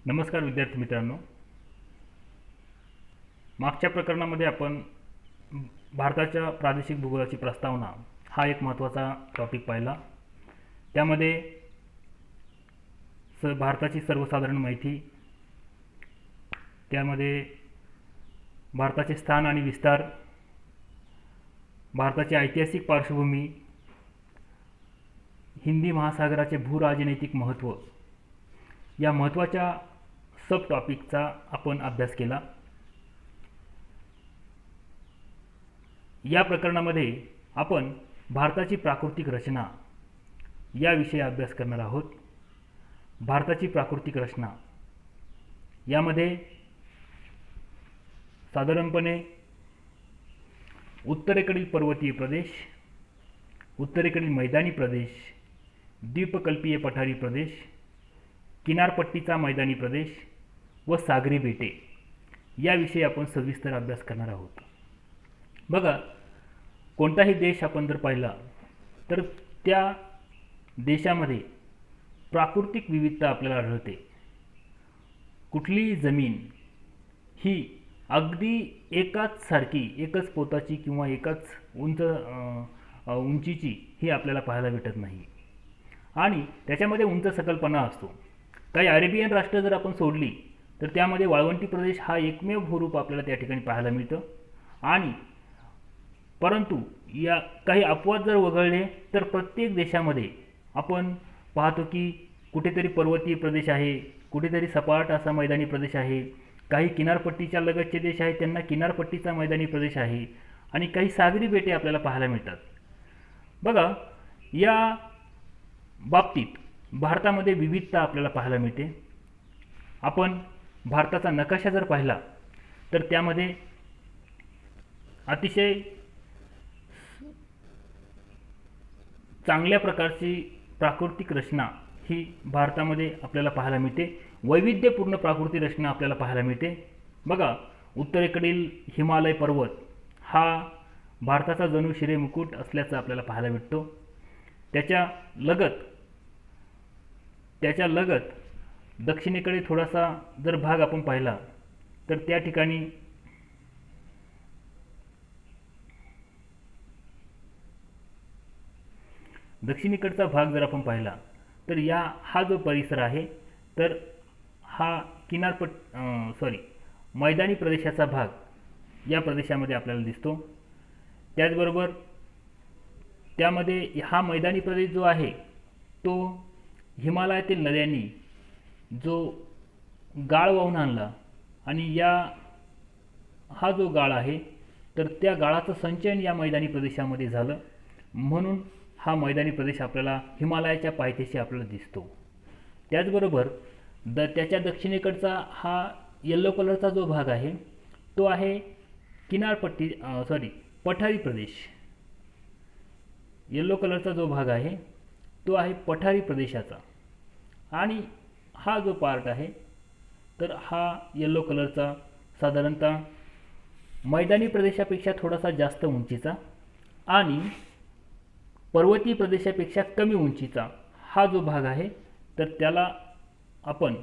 नमस्कार विद्यार्थी मित्रांनो. मागच्या प्रकरणामध्ये आपण भारताच्या प्रादेशिक भूगोलाची प्रस्तावना हा एक महत्त्वाचा टॉपिक पाहिला. त्यामध्ये भारताची सर्वसाधारण माहिती, त्यामध्ये भारताचे स्थान आणि विस्तार, भारताची ऐतिहासिक पार्श्वभूमी, हिंदी महासागराचे भूराजनैतिक महत्त्व या महत्त्वाच्या सब टॉपिकचा आपण अभ्यास केला. या प्रकरणामध्ये आपण भारताची प्राकृतिक रचना याविषयी अभ्यास करणार आहोत. भारताची प्राकृतिक रचना यामध्ये साधारणपणे उत्तरेकडील पर्वतीय प्रदेश, उत्तरेकडील मैदानी प्रदेश, द्वीपकल्पीय पठारी प्रदेश, किनारपट्टीचा मैदानी प्रदेश व सागरी बेटे याविषयी आपण सविस्तर अभ्यास करणार आहोत. बघा, कोणताही देश आपण जर पाहिला तर त्या देशामध्ये प्राकृतिक विविधता आपल्याला आढळते. कुठलीही जमीन ही अगदी एकाच सारखी, एकच पोताची किंवा एकाच उंचीची ही आपल्याला पाहायला भेटत नाही आणि त्याच्यामध्ये उंच सकलपणा असतो. काही अरेबियन राष्ट्र जर आपण सोडली तर त्यामध्ये वाळवंटी प्रदेश हा एकमेव भूरूप आपल्याला त्या ठिकाणी पाहायला मिळतं. आणि परंतु या काही अपवाद जर वगळले तर प्रत्येक देशामध्ये आपण पाहतो की कुठेतरी पर्वतीय प्रदेश आहे, कुठेतरी सपाट असा मैदानी प्रदेश आहे, काही किनारपट्टीच्या लगतचे देश आहेत त्यांना किनारपट्टीचा मैदानी प्रदेश आहे आणि काही सागरी बेटे आपल्याला पाहायला मिळतात. बघा, या बाबतीत भारतामध्ये विविधता आपल्याला पाहायला मिळते. आपण भारताचा नकाशा जर पाहिला तर त्यामध्ये अतिशय चांगल्या प्रकारची प्राकृतिक रचना ही भारतामध्ये आपल्याला पाहायला मिळते. वैविध्यपूर्ण प्राकृतिक रचना आपल्याला पाहायला मिळते. बघा, उत्तरेकडील हिमालय पर्वत हा भारताचा जणू शिरे मुकुट असल्याचं आपल्याला पाहायला भेटतो. त्याच्या लगत दक्षिणेकडे थोडासा जर भाग आपण पाहिला तर त्या ठिकाणी दक्षिणेकडचा भाग जर आपण पाहिला तर हा जो परिसर आहे तर हा मैदानी प्रदेशाचा भाग या प्रदेशामध्ये आपल्याला दिसतो. त्याचबरोबर त्यामध्ये हा मैदानी प्रदेश जो आहे तो हिमालयातील नद्यांनी जो गाळ वाहून आणला आणि हा जो गाळ आहे तर त्या गाळाचं संचयन या मैदानी प्रदेशामध्ये झालं, म्हणून हा मैदानी प्रदेश आपल्याला हिमालयाच्या पायथ्याशी आपल्याला दिसतो. त्याचबरोबर त्याच्या दक्षिणेकडचा हा येलो कलरचा जो भाग आहे तो आहे पठारी प्रदेश. येलो कलरचा जो भाग आहे तो आहे पठारी प्रदेशाचा आणि हा जो पार्ट आहे तर हा येलो कलरचा साधारणतः मैदानी प्रदेशापेक्षा थोडासा जास्त उंचीचा आणि पर्वतीय प्रदेशापेक्षा कमी उंचीचा हा जो भाग आहे तर त्याला आपण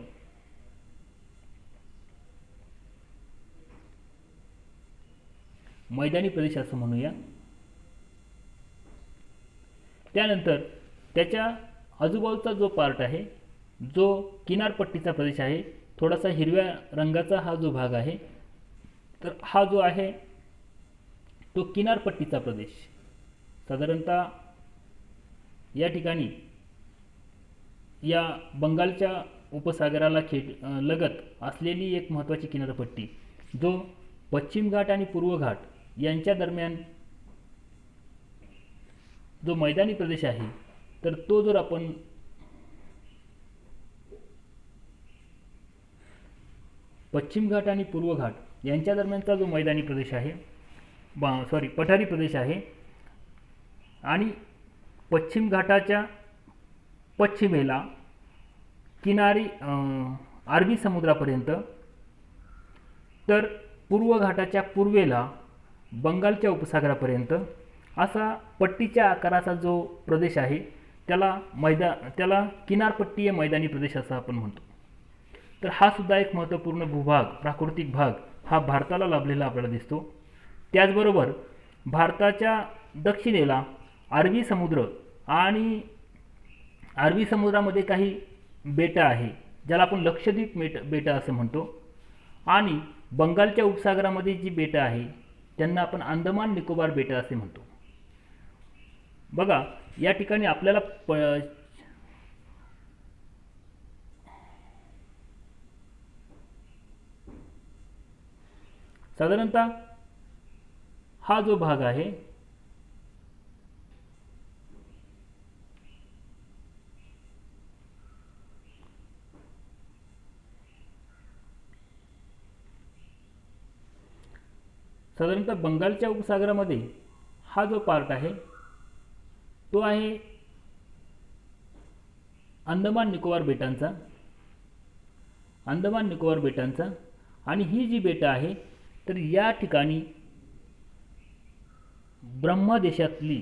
मैदानी प्रदेश असं म्हणूया. त्यानंतर त्याच्या आजूबाजूचा जो पार्ट आहे जो किनारपट्टीचा प्रदेश आहे, थोडासा हिरव्या रंगाचा हा जो भाग आहे तर हा जो आहे तो किनारपट्टीचा प्रदेश. साधारणतः या ठिकाणी या बंगालच्या उपसागराला लगत असलेली एक महत्त्वाची किनारपट्टी जो पश्चिम घाट आणि पूर्व घाट यांच्या दरम्यान जो मैदानी प्रदेश आहे तर तो जर आपण पश्चिम घाट आणि पूर्व घाट यांच्या दरम्यानचा जो मैदानी प्रदेश आहे पठारी प्रदेश आहे आणि पश्चिम घाटाच्या पश्चिमेला किनारी अरबी समुद्रापर्यंत तर पूर्व घाटाच्या पूर्वेला बंगालच्या उपसागरापर्यंत असा पट्टीच्या आकाराचा जो प्रदेश आहे त्याला किनारपट्टीय मैदानी प्रदेश असं आपण म्हणतो. तर हा सुद्धा एक महत्त्वपूर्ण भूभाग, प्राकृतिक भाग हा भारताला लाभलेला आपल्याला दिसतो. त्याचबरोबर भारताच्या दक्षिणेला अरबी समुद्र आणि अरबी समुद्रामध्ये काही बेटं आहे, ज्याला आपण लक्षद्वीप बेटं असं म्हणतो, आणि बंगालच्या उपसागरामध्ये जी बेटं आहे त्यांना आपण अंदमान निकोबार बेटं असे म्हणतो. बघा या ठिकाणी आपल्याला साधारणतः हा जो भाग आहे साधारणतः बंगालच्या उपसागरामध्ये हा जो पार्ट आहे तो आहे अंदमान निकोबार बेटांचा. आणि ही जी बेटं आहे तर या ठिकाणी ब्रह्मा देशातली,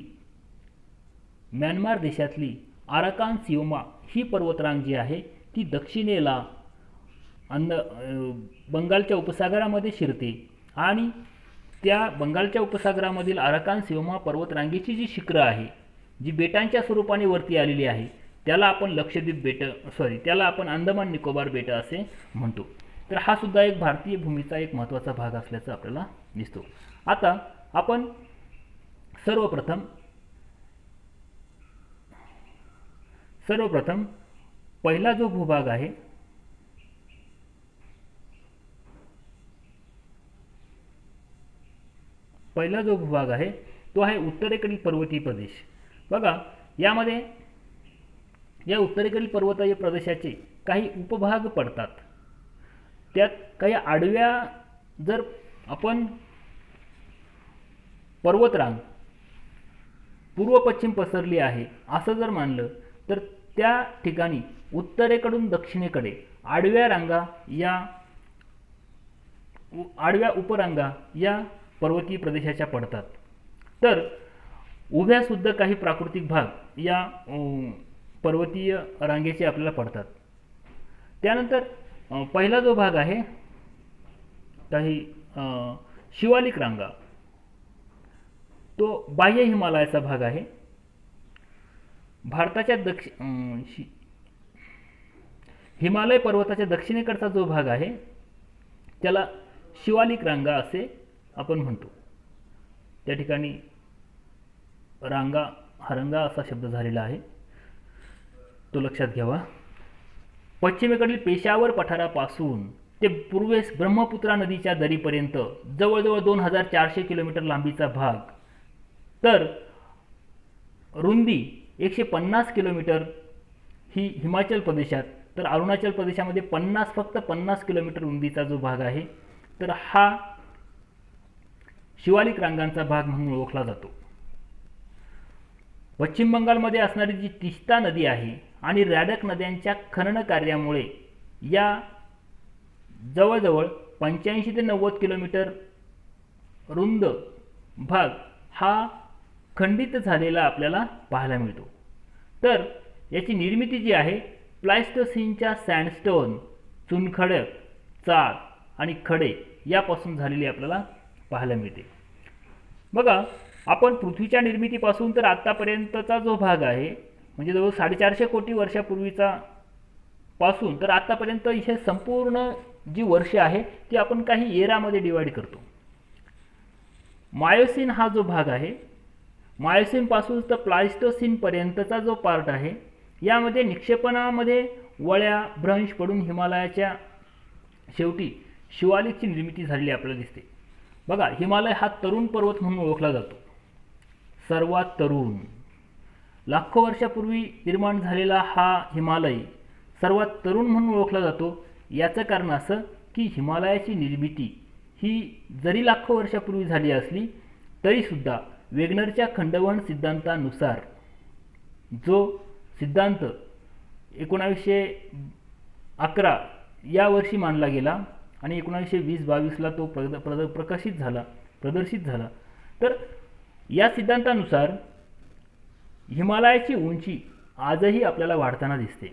म्यानमार देशातली आराकान सियोमा ही पर्वतरांग जी आहे ती दक्षिणेला बंगालच्या उपसागरामध्ये शिरते, आणि त्या बंगालच्या उपसागरामधील आराकान सियोमा पर्वतरांगेची जी शिखरं आहे, जी बेटांच्या स्वरूपाने वरती आलेली आहे, त्याला आपण त्याला आपण अंदमान निकोबार बेटं असे म्हणतो. तर हा सुद्धा एक भारतीय भूमीचा एक महत्त्वाचा भाग असल्याचं आपल्याला दिसतो. आता आपण सर्वप्रथम पहिला जो भूभाग आहे तो आहे उत्तरेकडील पर्वतीय प्रदेश. बघा यामध्ये या उत्तरेकडील पर्वतीय प्रदेशाचे काही उपभाग पडतात. त्यात काही आडव्या, जर आपण पर्वतरांग पूर्व पश्चिम पसरली आहे असं जर मानलं तर त्या ठिकाणी उत्तरेकडून दक्षिणेकडे आडव्या उपरांगा या पर्वतीय प्रदेशाच्या पडतात. तर उभ्या सुद्धा काही प्राकृतिक भाग या पर्वतीय रांगेचे आपल्याला पडतात. त्यानंतर पहिला जो भाग आहे काही शिवालिक रांगा, तो बाह्य हिमालयाचा भाग आहे. भारताच्या हिमालय पर्वताच्या दक्षिणेकडचा जो भाग आहे त्याला शिवालिक रांगा असे आपण म्हणतो. त्या ठिकाणी रंगा असा शब्द झालेला आहे, तो लक्षात घ्यावा. पश्चिमेकडील पेशावर पठारापासून ते पूर्वेस ब्रह्मपुत्रा नदीच्या दरीपर्यंत जवळजवळ 2400 किलोमीटर लांबीचा भाग, तर रुंदी 150 किलोमीटर ही हिमाचल प्रदेशात, तर अरुणाचल प्रदेशामध्ये फक्त 50 किलोमीटर रुंदीचा जो भाग आहे तर हा शिवालिक रांगांचा भाग म्हणून ओळखला जातो. पश्चिम बंगालमध्ये असणारी जी तिस्ता नदी आहे आणि रॅडक नद्यांच्या खनन कार्यामुळे या जवळजवळ 85 ते 90 किलोमीटर रुंद भाग हा खंडित झालेला आपल्याला पाहायला मिळतो. तर याची निर्मिती जी आहे प्लायस्टोसिनच्या सँडस्टोन, चुनखडक, चाळ आणि खडे यापासून झालेली आपल्याला पाहायला मिळते. बघा आपण पृथ्वीच्या निर्मितीपासून तर आत्तापर्यंतचा जो भाग आहे म्हणजे जवळ 450 कोटी वर्षापूर्वीचा पासून तर आत्तापर्यंत हे संपूर्ण जी वर्षे आहे ती आपण काही एरामध्ये डिवाइड करतो. मायोसिन हा जो भाग आहे, मायोसिनपासून तर प्लायस्टोसिनपर्यंतचा जो पार्ट आहे यामध्ये निक्षेपणामध्ये वळ्या, भ्रंश पडून हिमालयाच्या शेवटी शिवालिकची निर्मिती झालेली आपल्याला दिसते. बघा हिमालय हा तरुण पर्वत म्हणून ओळखला जातो. सर्वात तरुण, लाखो वर्षापूर्वी निर्माण झालेला हा हिमालय सर्वात तरुण म्हणून ओळखला जातो. याचं कारण असं की हिमालयाची निर्मिती ही जरी लाखो वर्षापूर्वी झाली असली तरीसुद्धा वेगनरच्या खंडवहन सिद्धांतानुसार, जो सिद्धांत 1911 या वर्षी मानला गेला आणि 1920-22ला तो प्रदर्शित झाला, तर या सिद्धांतानुसार हिमालयाची उंची आजही आपल्याला वाढताना दिसते.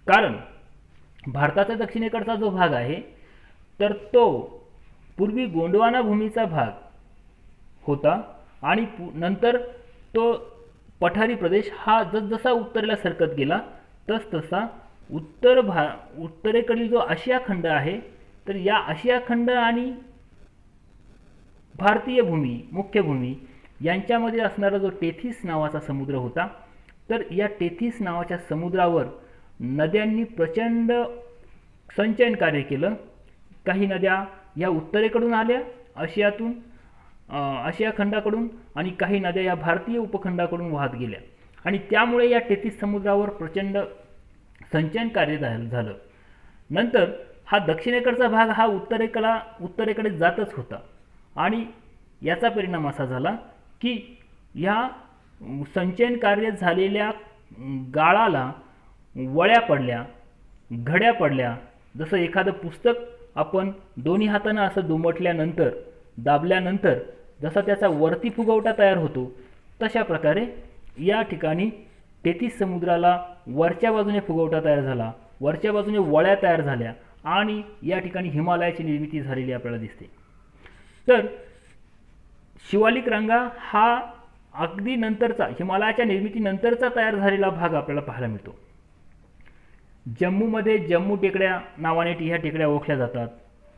कारण भारताचा दक्षिणेकडचा जो भाग आहे तर तो पूर्वी गोंडवाना भूमीचा भाग होता आणि नंतर तो पठारी प्रदेश हा जसजसा उत्तरेला सरकत गेला तसतसा उत्तरेकडील जो आशिया खंड आहे तर या आशिया खंड आणि भारतीय भूमी मुख्य भूमी यांच्यामध्ये असणारा जो टेथिस नावाचा समुद्र होता तर या टेथिस नावाच्या समुद्रावर नद्यांनी प्रचंड संचयन कार्य केलं. काही नद्या या उत्तरेकडून आल्या आशियातून आशिया खंडाकडून आणि काही नद्या या भारतीय उपखंडाकडून वाहत गेल्या आणि त्यामुळे या टेथिस समुद्रावर प्रचंड संचयन कार्य झालं. नंतर हा दक्षिणेकडचा भाग हा उत्तरेकडे जातच होता आणि याचा परिणाम असा झाला की या संचयन कार्य झालेल्या गाळाला वळ्या पडल्या, घड्या पडल्या. जसं एखादं पुस्तक आपण दोन्ही हातानं असं दुमटल्यानंतर दाबल्यानंतर जसा त्याचा वरती फुगवटा तयार होतो तशा प्रकारे या ठिकाणी टेथिस समुद्राला वरच्या बाजूने फुगवटा तयार झाला, वरच्या बाजूने वळ्या तयार झाल्या आणि या ठिकाणी हिमालयाची निर्मिती झालेली आपल्याला दिसते. तर शिवालिक रांगा हा अगदी नंतरचा हिमालयाच्या निर्मितीनंतरचा तयार झालेला भाग आपल्याला पाहायला मिळतो. जम्मूमध्ये जम्मू टेकड्या नावाने ह्या टेकड्या ओळखल्या जातात.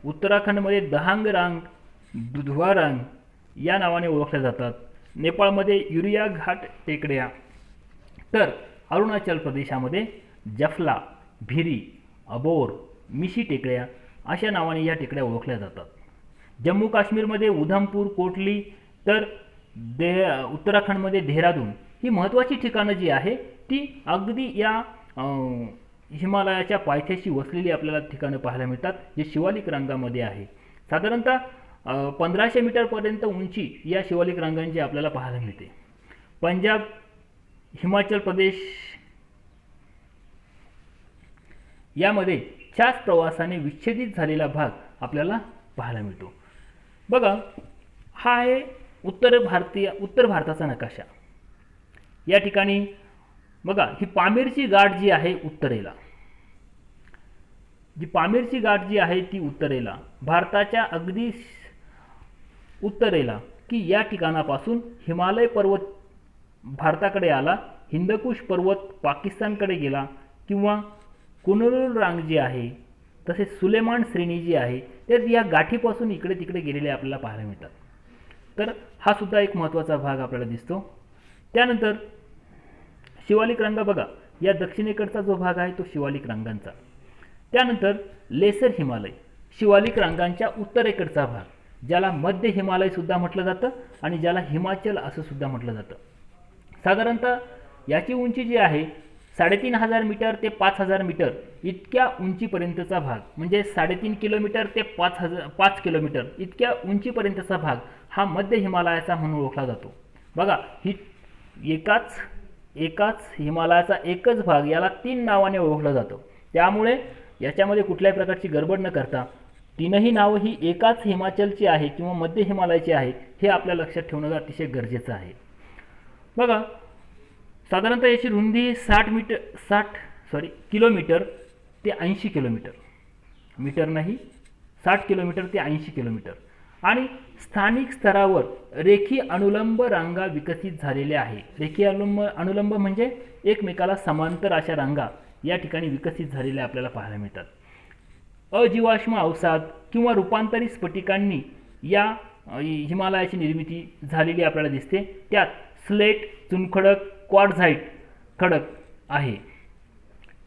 उत्तराखंडमध्ये दहांग रांग, दुधवा रांग या नावाने ओळखल्या जातात. नेपाळमध्ये युरिया घाट टेकड्या, तर अरुणाचल प्रदेशामध्ये जफला, भिरी, अबोर, मिशी टेकड्या अशा नावाने या टेकड्या ओळखल्या जातात. जम्मू काश्मीरमध्ये उधमपूर, कोटली, तर उत्तराखंडमध्ये देहरादून ही महत्त्वाची ठिकाणं जी आहे ती अगदी या हिमालयाच्या पायथ्याशी वसलेली आपल्याला ठिकाणं पाहायला मिळतात जे शिवालिक रांगामध्ये आहे. साधारणतः 1500 मीटरपर्यंत उंची या शिवालिक रांगांची आपल्याला पाहायला मिळते. पंजाब, हिमाचल प्रदेश यामध्ये च्याच प्रवासाने विच्छेदित झालेला भाग आपल्याला पाहायला मिळतो. बघा, हा आहे उत्तर भारताचा नकाशा. या ठिकाणी बघा ही पामीरची गाठ जी आहे उत्तरेला, पामीरची गाठ जी आहे ती उत्तरेला, भारताच्या अगदी उत्तरेला की या ठिकाणापासून हिमालय पर्वत भारताकडे आला, हिंदकुश पर्वत पाकिस्तानकडे गेला किंवा कुनलूर रांग जी आहे तसेच सुलेमान श्रेणी जी आहे तर या गाठीपासून इकडे तिकडे गेलेले आपल्याला पाहायला मिळतात. तर हा सुद्धा एक महत्त्वाचा भाग आपल्याला दिसतो. त्यानंतर शिवालिक रांगा बघा, या दक्षिणेकडचा जो भाग आहे तो शिवालिक रांगांचा. त्यानंतर लेसर हिमालय, शिवालिक रांगांच्या उत्तरेकडचा भाग, ज्याला मध्य हिमालय सुद्धा म्हटलं जातं आणि ज्याला हिमाचल असं सुद्धा म्हटलं जातं. साधारणतः याची उंची जी आहे 3500 मीटर ते 5000 मीटर इतक्या उंचीपर्यंतचा भाग, म्हणजे 3.5 किलोमीटर ते 5 किलोमीटर इतक्या उंचीपर्यंतचा भाग हा मध्य हिमालयाचा म्हणून ओळखला जातो. बघा, ही एकाच हिमालयाचा एकच भाग याला 3 नावाने ओळखला जातो. त्यामुळे याच्यामध्ये कुठल्याही प्रकारची गडबड न करता तीनही नावं ही एकाच हिमाचलची आहे किंवा मध्य हिमालयाची आहे हे आपल्या लक्षात ठेवणं अतिशय गरजेचं आहे. बघा, साधारणतः याची रुंदी 60 किलोमीटर ते 80 किलोमीटर, मीटर नाही 60 किलोमीटर ते 80 किलोमीटर आणि स्थानिक स्तरावर रेखीय अनुलंब रांगा विकसित झालेल्या आहे. रेखीय अनुलंब म्हणजे एकमेकाला समांतर अशा रांगा या ठिकाणी विकसित झालेल्या आपल्याला पाहायला मिळतात. अजीवाश्म अवसाद किंवा रूपांतरित स्फटिकांनी या हिमालयाची निर्मिती झालेली आपल्याला दिसते. त्यात स्लेट, चुनखडक, क्वार्ट्झाइट खडक आहे.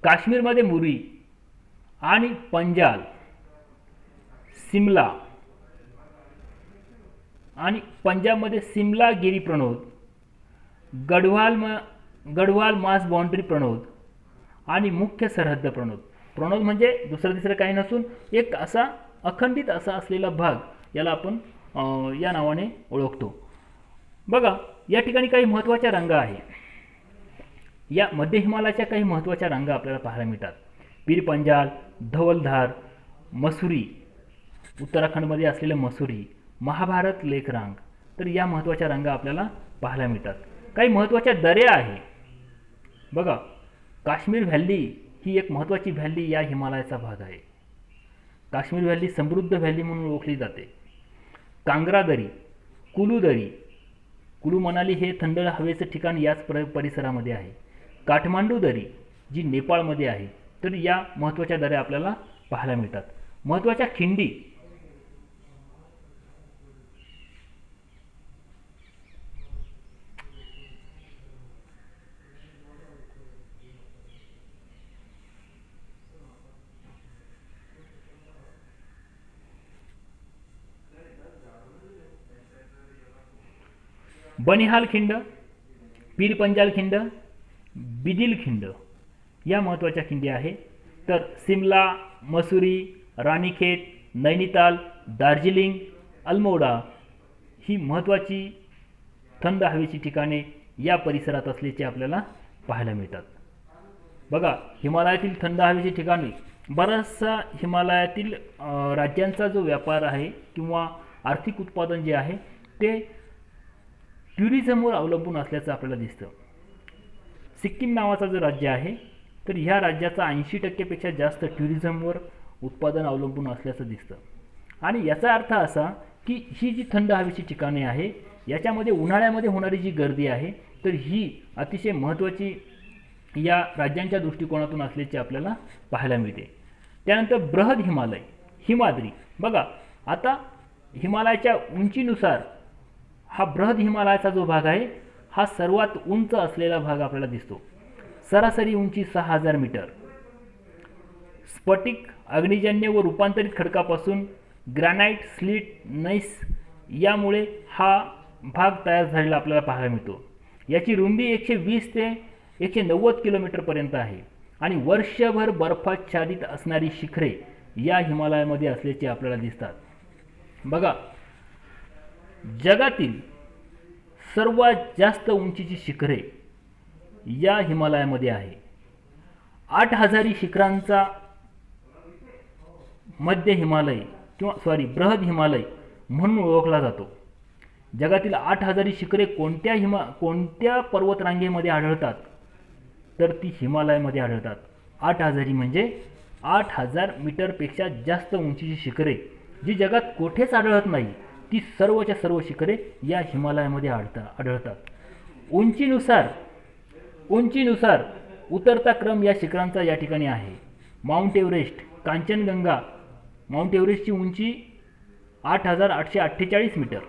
काश्मीरमध्ये मुरी आणि पंजाल, सिमला आणि पंजाबमध्ये सिमला गिरी प्रणोद, गढवाल मास बाउंड्री प्रणोद आणि मुख्य सरहद्द प्रणोद. प्रणोद म्हणजे दुसरं तिसरं काही नसून एक असा अखंडित असा असलेला भाग, याला आपण या नावाने ओळखतो. बघा, या ठिकाणी काही महत्त्वाच्या रांगा आहे. या मध्य हिमालयाच्या काही महत्त्वाच्या रांगा आपल्याला पाहायला मिळतात. पीर पंजाल, धवलधार, मसुरी, उत्तराखंडमध्ये असलेलं मसुरी, महाभारत लेक रांग, तर या महत्त्वाच्या रांगा आपल्याला पाहायला मिळतात. काही महत्त्वाच्या दऱ्या आहे. बघा, काश्मीर व्हॅली ही एक महत्त्वाची व्हॅली या हिमालयाचा भाग आहे. काश्मीर व्हॅली समृद्ध व्हॅली म्हणून ओळखली जाते. कांग्रा दरी, कुलू दरी, कुलू मनाली हे थंड हवेचं ठिकाण याच परिसरामध्ये आहे. काठमांडू दरी जी नेपाळमध्ये आहे. तर या महत्त्वाच्या दऱ्या आपल्याला पाहायला मिळतात. महत्त्वाच्या खिंडी बनिहाल खिंड, पीर पंजाल खिंड, बिदिल खिंड या महत्त्वाच्या खिंडी आहे. तर सिमला, मसुरी, रानीखेत, नैनिताल, दार्जिलिंग, अल्मोडा ही महत्त्वाची थंड हवेची ठिकाणे या परिसरात असल्याचे आपल्याला पाहायला मिळतात. बघा, हिमालयातील थंड हवेची ठिकाणे बराचसा हिमालयातील राज्यांचा जो व्यापार आहे किंवा आर्थिक उत्पादन जे आहे ते टुरिझमवर अवलंबून असल्याचं आपल्याला दिसतं. सिक्कीम नावाचा जो राज्य आहे तर ह्या राज्याचा 80% जास्त टुरिझमवर उत्पादन अवलंबून असल्याचं दिसतं. आणि याचा अर्थ असा की ही जी थंड हवेची ठिकाणे आहे याच्यामध्ये उन्हाळ्यामध्ये होणारी जी गर्दी आहे तर ही अतिशय महत्त्वाची या राज्यांच्या दृष्टिकोनातून असल्याचे आपल्याला पाहायला मिळते. त्यानंतर बृहद हिमालय, हिमाद्री. बघा, आता हिमालयाच्या उंचीनुसार हा बृहद हिमालयाचा जो भाग आहे हा सर्वात उंच असलेला भाग आपल्याला दिसतो. सरासरी उंची 6000 मीटर. स्फटिक, अग्निजन्य व रूपांतरित खडकापासून ग्रॅनाइट, स्लीट, नैस यामुळे हा भाग तयार झालेला आपल्याला पाहायला मिळतो. याची रुंदी 120 ते 190 किलोमीटरपर्यंत आहे आणि वर्षभर बर्फाच्छादित असणारी शिखरे या हिमालयामध्ये असल्याचे आपल्याला दिसतात. बघा, जगातील सर्वात जास्त उंचीची शिखरे या हिमालयामध्ये आहे. 8000 शिखरांचा मध्य हिमालय किंवा बृहद हिमालय म्हणून ओळखला जातो. जगातील 8000 शिखरे कोणत्या पर्वतरांगेमध्ये आढळतात तर ती हिमालयामध्ये आढळतात. 8000 म्हणजे 8000 मीटरपेक्षा जास्त उंचीची शिखरे जी जगात कोठेच आढळत नाही ती सर्वच्या सर्व शिखरे या हिमालयामध्ये आढळतात. उंचीनुसार उतरता क्रम या शिखरांचा या ठिकाणी आहे. Mount Everest, Kanchanganga. माउंट एव्हरेस्टची उंची 8848 मीटर.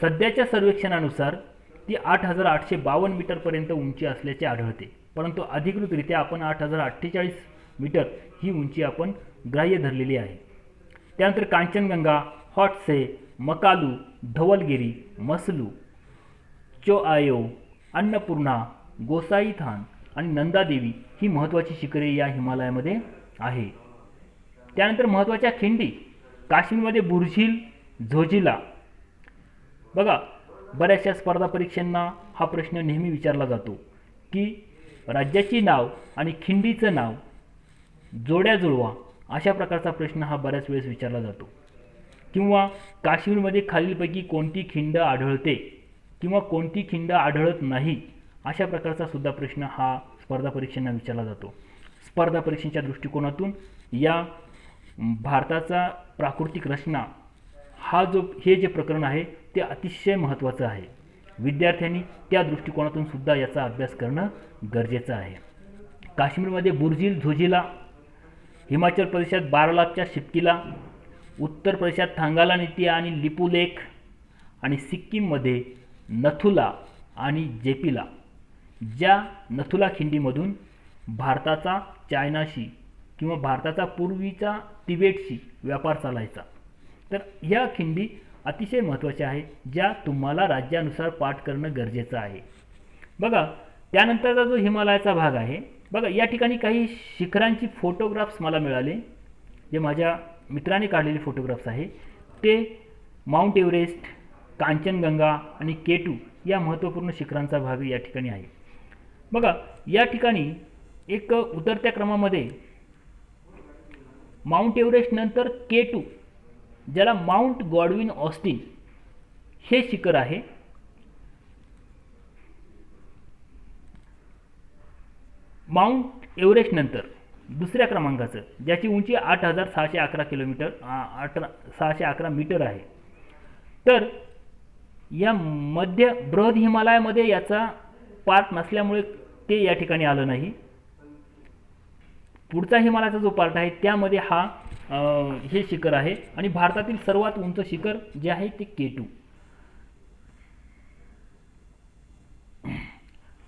सध्याच्या सर्वेक्षणानुसार ती 8852 मीटरपर्यंत उंची असल्याचे आढळते. परंतु अधिकृतरित्या आपण 8048 मीटर ही उंची आपण ग्राह्य धरलेली आहे. त्यानंतर कांचनगंगा, हॉट्से, मकालू, धवलगिरी, मसलू, चोआयो, अन्नपूर्णा, गोसाईथान आणि नंदादेवी ही महत्त्वाची शिखरे या हिमालयामध्ये आहे. त्यानंतर महत्त्वाच्या खिंडी, काश्मीरमध्ये बुर्झिल, झोजिला. बघा, बऱ्याचशा स्पर्धा परीक्षांना हा प्रश्न नेहमी विचारला जातो की राज्याची नाव आणि खिंडीचं नाव जोड्या जुळवा. अशा प्रकारचा प्रश्न हा बऱ्याच वेळेस विचारला जातो. किंवा काश्मीरमध्ये खालीलपैकी कोणती खिंड आढळते किंवा कोणती खिंड आढळत नाही अशा प्रकारचा सुद्धा प्रश्न हा स्पर्धा परीक्षांना विचारला जातो. स्पर्धा परीक्षेच्या दृष्टिकोनातून या भारताचा प्राकृतिक रचना हे जे प्रकरण आहे ते अतिशय महत्त्वाचं आहे. विद्यार्थ्यांनी त्या दृष्टिकोनातून सुद्धा याचा अभ्यास करणं गरजेचं आहे. काश्मीरमध्ये बुर्झिल, झोजिला, हिमाचल प्रदेशात बारालापच्या शिपकीला, उत्तर प्रदेशात थांगाला आणि लिपुलेख आणि सिक्कीममध्ये नथुला आणि जेपिला. ज्या नथुला खिंडीमधून भारताचा चायनाशी किंवा भारताचा पूर्वीचा तिबेटशी व्यापार चालायचा. तर ह्या खिंडी अतिशय महत्त्वाच्या आहेत ज्या तुम्हाला राज्यानुसार पाठ करणं गरजेचं आहे. बघा, त्यानंतरचा जो हिमालयाचा भाग आहे, बघा या ठिकाणी काही शिखरांची फोटोग्राफ्स मला मिळाले जे माझ्या मित्राने काढलेले फोटोग्राफ्स आहे. ते माउंट एव्हरेस्ट, कांचनगंगा आणि K2 या महत्त्वपूर्ण शिखरांचा भाग या ठिकाणी आहे. बघा, या ठिकाणी एक उतरत्या क्रमामध्ये माउंट एव्हरेस्ट नंतर K2 ज्याला माउंट गॉडविन ऑस्टिन हे शिखर आहे. माउंट एव्हरेस्ट नंतर दुसऱ्या क्रमांकाचं, ज्याची उंची 8611 किलोमीटर 611 मीटर आहे. तर या मध्य बृहद हिमालयामध्ये याचा पार्ट नसल्यामुळे ते या ठिकाणी आलं नाही. पुढचा हिमालयाचा जो पार्ट आहे त्यामध्ये हे शिखर आहे. आणि भारतातील सर्वात उंच शिखर जे आहे ते K2.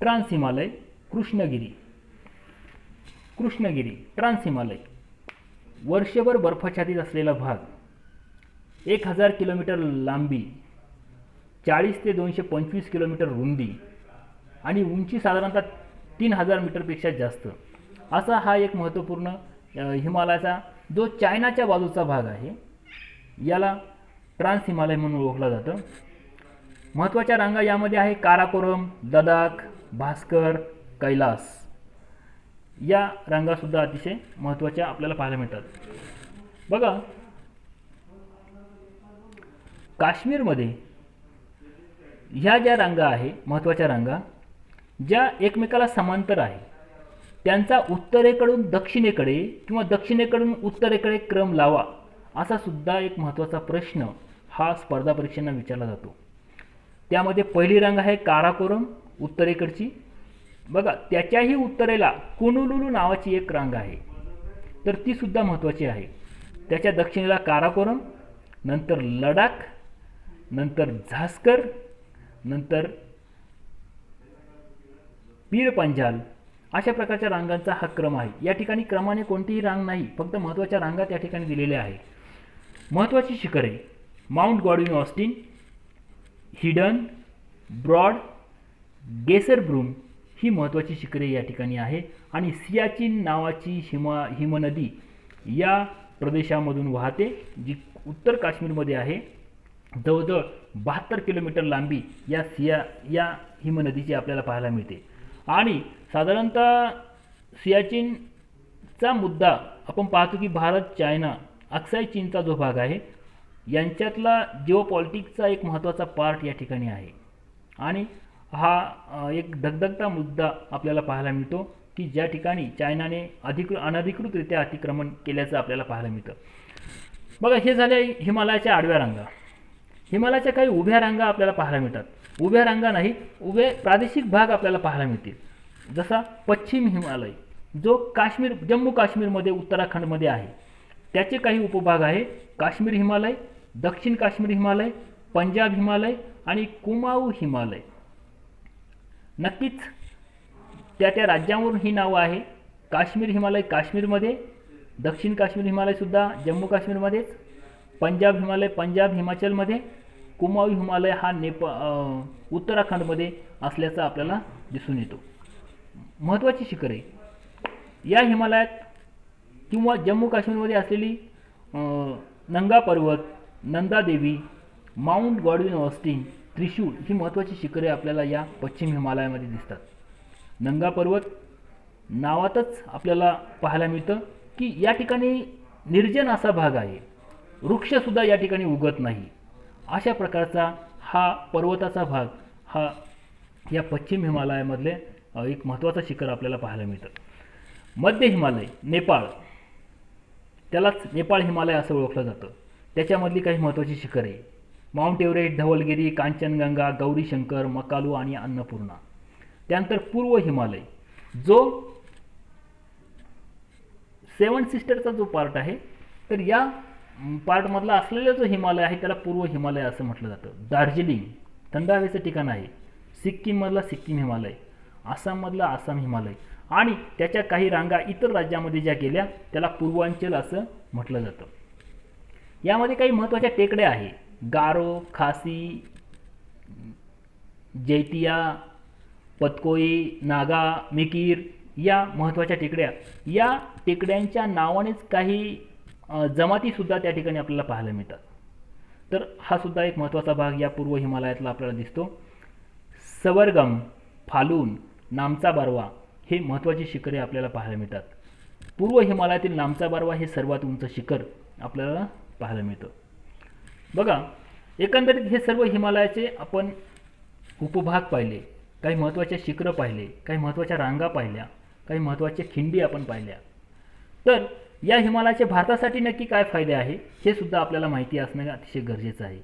Trans Himalaya, Krishnagiri Trans Himalaya वर्षभर बर्फाच्छादित असलेला भाग, 1000 किलोमीटर लांबी, 40 ते 225 किलोमीटर रुंदी आणि उंची साधारणतः 3000 मीटरपेक्षा जास्त असा हा एक महत्त्वपूर्ण हिमालयाचा जो चायनाच्या बाजूचा भाग आहे याला ट्रान्स हिमालय म्हणून ओळखलं जातं. महत्त्वाच्या रांगा यामध्ये आहे काराकोरम, लडाख, भास्कर, कैलास. या रांगासुद्धा अतिशय महत्त्वाच्या आपल्याला पाहायला मिळतात. बघा, काश्मीरमध्ये ह्या ज्या रांगा आहे, महत्त्वाच्या रांगा ज्या एकमेकाला समांतर आहे, त्यांचा उत्तरेकडून दक्षिणेकडे किंवा दक्षिणेकडून उत्तरेकडे क्रम लावा असा सुद्धा एक महत्त्वाचा प्रश्न हा स्पर्धा परीक्षांना विचारला जातो. त्यामध्ये पहिली रांग आहे काराकोरम उत्तरेकडची. बघा, त्याच्याही उत्तरेला कुनुलुलू नावाची एक रांग आहे, तर ती सुद्धा महत्त्वाची आहे. त्याच्या दक्षिणेला काराकोरम, नंतर लडाख, नंतर झास्कर, नंतर पीर पंजाल अशा प्रकारच्या रांगांचा हा क्रम आहे. या ठिकाणी क्रमाने कोणतीही रांग नाही, फक्त महत्त्वाच्या रांगा त्या ठिकाणी दिलेल्या आहे. महत्त्वाची शिखरे Mount Godwin Austen, Hidden, Broad, Gasherbrum ही महत्त्वाची शिखरे या ठिकाणी आहे. आणि सियाचीन नावाची हिमनदी या प्रदेशामधून वाहते, जी उत्तर काश्मीरमध्ये आहे. जवळजवळ 72 किलोमीटर लांबी या हिमनदीची आपल्याला पाहायला मिळते. आणि साधारणतः सियाचीनचा मुद्दा आपण पाहतो की भारत, चायना, अक्साई चीनचा जो भाग आहे यांच्यातला जिओपॉलिटिक्सचा एक महत्त्वाचा पार्ट या ठिकाणी आहे. आणि हा एक धगधगता मुद्दा आपल्याला पाहायला मिळतो की ज्या ठिकाणी चायनाने अनधिकृतरित्या अतिक्रमण केल्याचं आपल्याला पाहायला मिळतं. बघा, हे झाले हिमालयाच्या आडव्या रांगा. हिमालयाच्या काही उभ्या रांगा आपल्याला पाहायला मिळतात. उभ्या रांगा नाही, उभे प्रादेशिक भाग आपल्याला पाहायला मिळतील. जसा पश्चिम हिमालय जो जम्मू काश्मीरमध्ये, उत्तराखंडमध्ये आहे, त्याचे काही उपभाग आहे. काश्मीर हिमालय, दक्षिण काश्मीर हिमालय, पंजाब हिमालय आणि कुमाऊ हिमालय. नक्कीच त्या राज्यांवरून ही नावं आहे. काश्मीर हिमालय काश्मीरमध्ये, दक्षिण काश्मीर हिमालयसुद्धा जम्मू काश्मीरमध्येच, पंजाब हिमालय पंजाब हिमाचलमध्ये, कुमाऊ हिमालय हा उत्तराखंडमध्ये असल्याचं आपल्याला दिसून येतो. महत्त्वाची शिखरे या हिमालयात किंवा जम्मू काश्मीरमध्ये असलेली नंगा पर्वत, Nanda Devi, mount Godwin Austin, त्रिशूल ही महत्त्वाची शिखरे आपल्याला या पश्चिम हिमालयामध्ये दिसतात. नंगा पर्वत नावातच आपल्याला पाहायला मिळतं की या ठिकाणी निर्जन असा भाग आहे, वृक्षसुद्धा या ठिकाणी उगत नाही. अशा प्रकारचा हा पर्वताचा भाग हा या पश्चिम हिमालयामधले एक महत्त्वाचा शिखर आपल्याला पाहायला मिळतं. मध्य हिमालय, नेपाळ, त्यालाच नेपाळ हिमालय असं ओळखलं जातं. त्याच्यामधली काही महत्त्वाची शिखरे माउंट एव्हरेस्ट, धवलगिरी, कांचनगंगा, गौरीशंकर, मकालू आणि अन्नपूर्णा. त्यानंतर पूर्व हिमालय जो 7 सिस्टरचा जो पार्ट आहे, तर या पार्टमधला असलेला जो हिमालय आहे त्याला पूर्व हिमालय असं म्हटलं जातं. दार्जिलिंग थंड हवेचं ठिकाण आहे. सिक्कीममधला सिक्कीम हिमालय, आसाममधला आसाम हिमालय आणि त्याच्या काही रांगा इतर राज्यामध्ये ज्या गेल्या त्याला पूर्वांचल असं म्हटलं जातं. यामध्ये काही महत्त्वाच्या टेकड्या आहे. गारो, खासी, जैतिया, पतकोई, नागा, मिकीर या महत्त्वाच्या टेकड्या. या टेकड्यांच्या नावानेच काही जमातीसुद्धा त्या ठिकाणी आपल्याला पाहायला मिळतात. तर हा सुद्धा एक महत्त्वाचा भाग या पूर्व हिमालयातला आपल्याला दिसतो. सवरगम, फालून, नामचा बारवा हे महत्त्वाची शिखरे आपल्याला पाहायला मिळतात. पूर्व हिमालयातील नामचा बारवा हे सर्वात उंच शिखर आपल्याला पाहायला मिळतं. बघा, एकंदरीत हे सर्व हिमालयाचे आपण उपभाग पाहिले, काही महत्त्वाचे शिखरं पाहिले, काही महत्त्वाच्या रांगा पाहिल्या. काही महत्त्वाच्या खिंडी आपण पाहिल्या. तर या हिमालयाचे भारतासाठी नक्की काय फायदे आहे हे सुद्धा आपल्याला माहिती असणं अतिशय गरजेचं आहे.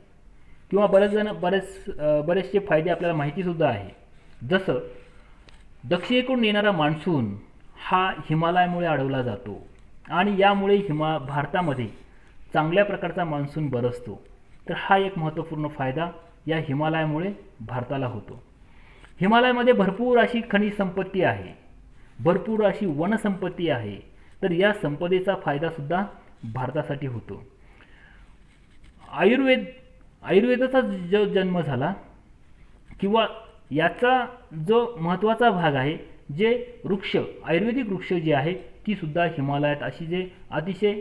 किंवा बरेचसे फायदे आपल्याला माहितीसुद्धा आहे. जसं दक्षिणेकडून येणारा मान्सून हा हिमालयामुळे अडवला जातो आणि यामुळे भारतामध्ये चांगल्या प्रकारचा मान्सून बरसतो. तर हा एक महत्त्वपूर्ण फायदा या हिमालयामुळे भारताला होतो. हिमालयामध्ये भरपूर अशी खनिज संपत्ती आहे, भरपूर अशी वनसंपत्ती आहे. तर या संपदेचा फायदासुद्धा भारतासाठी होतो. आयुर्वेदाचा जो जन्म झाला किंवा याचा जो महत्त्वाचा भाग आहे, जे वृक्ष आयुर्वेदिक वृक्ष जे आहे ती सुद्धा हिमालयात अशी जे अतिशय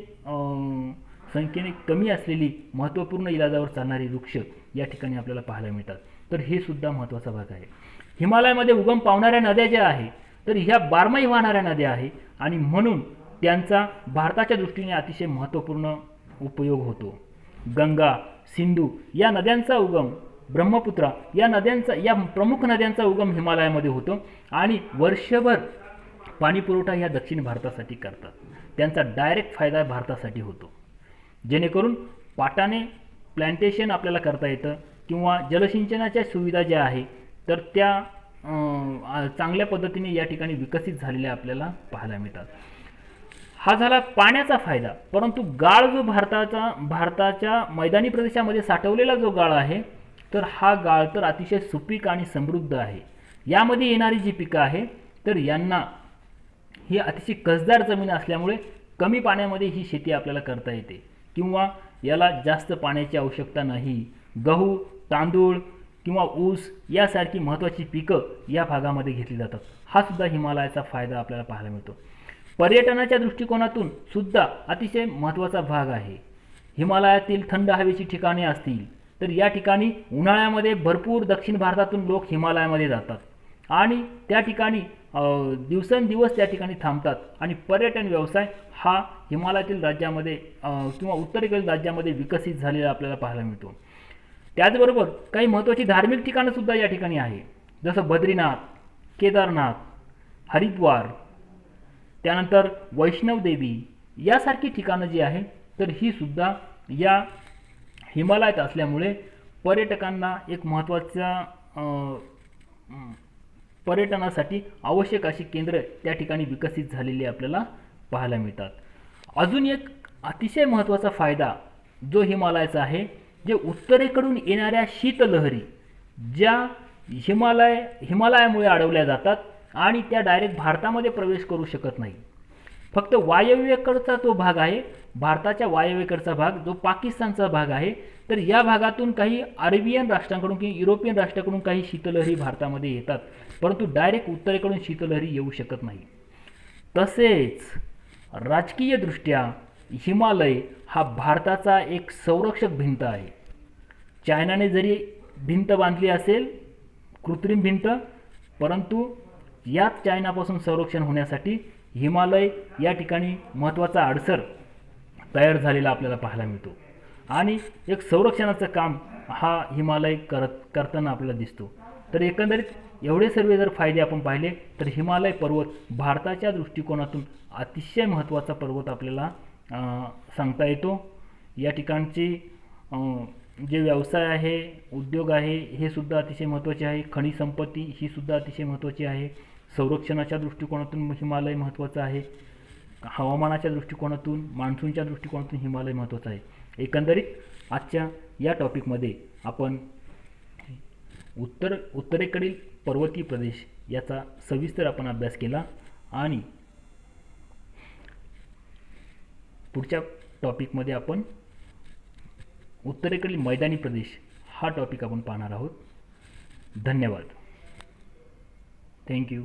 संख्येने कमी असलेली महत्त्वपूर्ण इलाजावर चालणारी वृक्ष या ठिकाणी आपल्याला पाहायला मिळतात. तर हे सुद्धा महत्त्वाचा भाग आहे. हिमालयामध्ये उगम पावणाऱ्या नद्या ज्या आहेत तर ह्या बारमाही वाहणाऱ्या नद्या आहे आणि म्हणून त्यांचा भारताच्या दृष्टीने अतिशय महत्त्वपूर्ण उपयोग होतो. गंगा, सिंधू या नद्यांचा उगम, ब्रह्मपुत्रा या प्रमुख नद्यांचा उगम हिमालयामध्ये होतो आणि वर्षभर पाणीपुरवठा ह्या दक्षिण भारतासाठी करतात. त्यांचा डायरेक्ट फायदा भारतासाठी होतो. जेणेकरून पाटाने प्लॅन्टेशन आपल्याला करता येतं किंवा जलसिंचनाच्या सुविधा ज्या आहे तर त्या चांगल्या पद्धतीने या ठिकाणी विकसित झालेल्या आपल्याला पाहायला मिळतात. हा झाला पाण्याचा फायदा. परंतु गाळ जो भारताच्या मैदानी प्रदेशामध्ये साठवलेला जो गाळ आहे तर हा गाळ तर अतिशय सुपीक आणि समृद्ध आहे. यामध्ये येणारी जी पिकं आहे तर यांना ही अतिशय कसदार जमीन असल्यामुळे कमी पाण्यामध्ये ही शेती आपल्याला करता येते किंवा याला जास्त पाण्याची आवश्यकता नाही. गहू, तांदूळ किंवा ऊस यासारखी महत्त्वाची पिकं या भागामध्ये घेतली जातात. हा सुद्धा हिमालयाचा फायदा आपल्याला पाहायला मिळतो. पर्यटनाच्या दृष्टिकोनातून सुद्धा अतिशय महत्त्वाचा भाग आहे. हिमालयातील थंड हवेची ठिकाणे असतील तर या ठिकाणी उन्हाळ्यामध्ये भरपूर दक्षिण भारतातून लोक हिमालयामध्ये जातात आणि त्या ठिकाणी दिवसेंदिवस त्या ठिकाणी थांबतात आणि पर्यटन व्यवसाय हा हिमालयातील राज्यामध्ये किंवा उत्तरेकडील राज्यामध्ये विकसित झालेला आपल्याला पाहायला मिळतो. त्याचबरोबर काही महत्त्वाची धार्मिक ठिकाणंसुद्धा या ठिकाणी आहे. जसं बद्रीनाथ, केदारनाथ, हरिद्वार, त्यानंतर वैष्णवदेवी यासारखी ठिकाणं जी आहे तर ही सुद्धा या हिमालयात असल्यामुळे पर्यटकांना एक महत्त्वाच्या पर्यटनासाठी आवश्यक अशी केंद्र त्या ठिकाणी विकसित झालेली आपल्याला पाहायला मिळतात. अजून एक अतिशय महत्त्वाचा फायदा जो हिमालयाचा आहे, जे उत्तरेकडून येणाऱ्या शीतलहरी ज्या हिमालयामुळे अडवल्या जातात आणि त्या डायरेक्ट भारतामध्ये प्रवेश करू शकत नाही. फक्त वायव्येकडचा तो भाग आहे, भारताच्या वायव्येकडचा भाग जो पाकिस्तानचा भाग आहे तर या भागातून काही अरेबियन राष्ट्रांकडून किंवा युरोपियन राष्ट्रांकडून काही शीतलहरी भारतामध्ये येतात, परंतु डायरेक्ट उत्तरेकडून शीतलहरी येऊ शकत नाही. तसेच राजकीयदृष्ट्या हिमालय हा भारताचा एक संरक्षक भिंत आहे. चायनाने जरी भिंत बांधली असेल, कृत्रिम भिंत, परंतु याच चायनापासून संरक्षण होण्यासाठी हिमालय या ठिकाणी महत्त्वाचा अडसर तयार झालेला आपल्याला पाहायला मिळतो आणि एक संरक्षणाचं काम हा हिमालय करताना आपल्याला दिसतो. तर एकंदरीत एवढे सर्व जर फायदे आपण पाहिले तर हिमालय पर्वत भारताच्या दृष्टिकोनातून अतिशय महत्त्वाचा पर्वत आपल्याला सांगता येतो. या ठिकाणची जे व्यवसाय आहे, उद्योग आहे हे सुद्धा अतिशय महत्त्वाचे आहे. खनिज संपत्ती ही सुद्धा अतिशय महत्त्वाची आहे. संरक्षणाच्या दृष्टिकोनातून हिमालय महत्त्वाचा आहे. हवामानाच्या दृष्टिकोनातून, मान्सूनच्या दृष्टिकोनातून हिमालय महत्त्वाचा आहे. एकंदरीत आजच्या या टॉपिकमध्ये आपण उत्तरेकडील पर्वतीय प्रदेश याचा सविस्तर आपण अभ्यास केला आणि पुढच्या टॉपिकमध्ये आपण उत्तरेकडील मैदानी प्रदेश हा टॉपिक आपण पाहणार आहोत. धन्यवाद. थँक्यू.